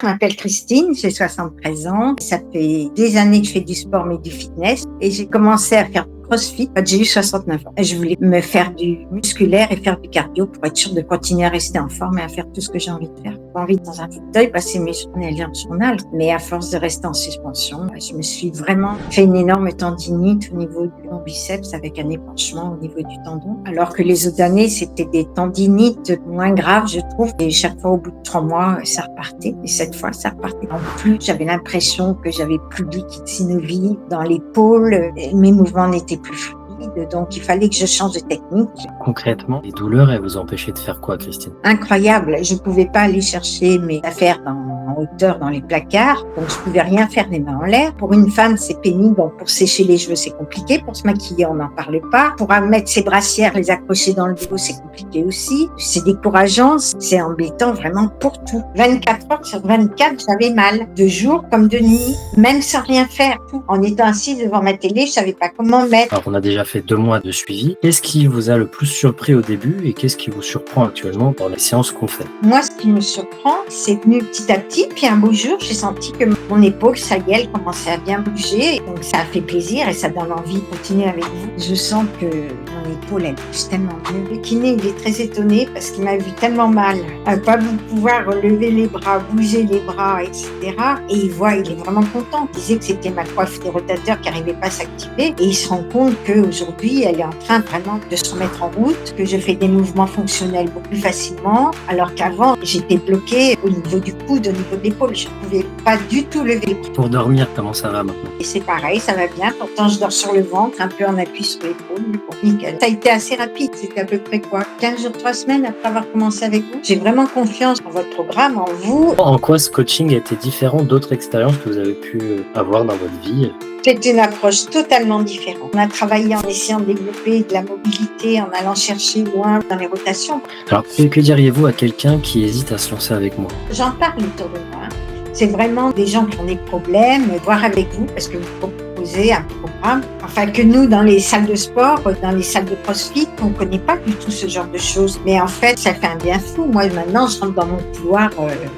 Je m'appelle Christine, j'ai 73 ans. Ça fait des années que je fais du sport mais du fitness et j'ai commencé à faire du crossfit quand j'ai eu 69 ans. Je voulais me faire du musculaire et faire du cardio pour être sûre de continuer à rester en forme et à faire tout ce que j'ai envie de faire. J'ai envie dans un fauteuil, passer mes journées à lire le journal. Mais à force de rester en suspension, je me suis vraiment fait une énorme tendinite au niveau de mon biceps avec un épanchement au niveau du tendon. Alors que les autres années, c'était des tendinites moins graves, je trouve. Et chaque fois, au bout de 3 mois, ça repartait. Et cette fois, ça repartait. En plus, j'avais l'impression que j'avais plus de liquide synovial dans l'épaule. Mes mouvements n'étaient plus fluides. Donc, il fallait que je change de technique. Concrètement, les douleurs, elles vous empêchaient de faire quoi, Christine? Incroyable. Je ne pouvais pas aller chercher mes affaires en hauteur dans les placards. Donc, je pouvais rien faire les mains en l'air. Pour une femme, c'est pénible. Bon, pour sécher les cheveux, c'est compliqué. Pour se maquiller, on n'en parle pas. Pour mettre ses brassières, les accrocher dans le dos, c'est compliqué aussi. C'est décourageant. C'est embêtant vraiment pour tout. 24 heures sur 24, j'avais mal. De jour comme de nuit. Même sans rien faire. En étant assise devant ma télé, je savais pas comment mettre. Alors, on a déjà fait 2 mois de suivi. Qu'est-ce qui vous a le plus surpris au début et qu'est-ce qui vous surprend actuellement dans les séances qu'on fait? Moi, ce qui me surprend, c'est venu petit à petit. Puis un beau jour, j'ai senti que mon épaule, ça y est, elle commençait à bien bouger. Donc ça a fait plaisir et ça donne envie de continuer avec vous. Je sens que mon épaule, elle bouge tellement mieux. Le kiné, il est très étonné parce qu'il m'a vu tellement mal, à pas pouvoir lever les bras, bouger les bras, etc. Et il est vraiment content. Il disait que c'était ma coiffe des rotateurs qui n'arrivait pas à s'activer. Et il se rend compte qu'aujourd'hui, elle est en train vraiment de se remettre en route, que je fais des mouvements fonctionnels beaucoup plus facilement, alors qu'avant, j'étais bloquée au niveau du coude, au niveau de l'épaule. Je ne pouvais pas du tout lever les bras. Pour dormir, comment ça va maintenant? Et c'est pareil, ça va bien. Pourtant, je dors sur le ventre, un peu en appui sur l'épaule, mais bon, nickel. Ça a été assez rapide. C'était à peu près 15 jours, 3 semaines après avoir commencé avec vous. J'ai vraiment confiance en votre programme, en vous. En quoi ce coaching était différent d'autres expériences que vous avez pu avoir dans votre vie? C'est une approche totalement différente. On a travaillé en essayant de développer de la mobilité, en allant chercher loin dans les rotations. Alors, que diriez-vous à quelqu'un qui hésite à se lancer avec moi? J'en parle autour de moi. C'est vraiment des gens qui ont des problèmes, voir avec vous, parce que vous proposez un programme. Enfin, que nous, dans les salles de sport, dans les salles de CrossFit, on ne connaît pas du tout ce genre de choses. Mais en fait, ça fait un bien fou. Moi, maintenant, je rentre dans mon couloir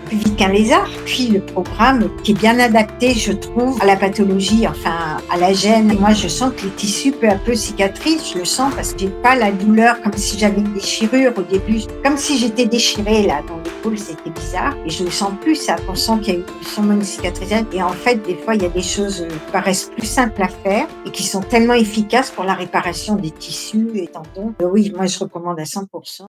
plus vite qu'un lézard. Puis, le programme qui est bien adapté, je trouve, à la pathologie, enfin, à la gêne. Et moi, je sens que les tissus, peu à peu, cicatrisent. Je le sens parce que j'ai pas la douleur comme si j'avais une déchirure au début. Comme si j'étais déchirée, là, dans l'épaule. C'était bizarre. Et je le sens plus, ça. On sent qu'il y a eu sûrement une cicatrisation. Et en fait, des fois, il y a des choses qui paraissent plus simples à faire et qui sont tellement efficaces pour la réparation des tissus et tendons. Oui, moi, je recommande à 100%.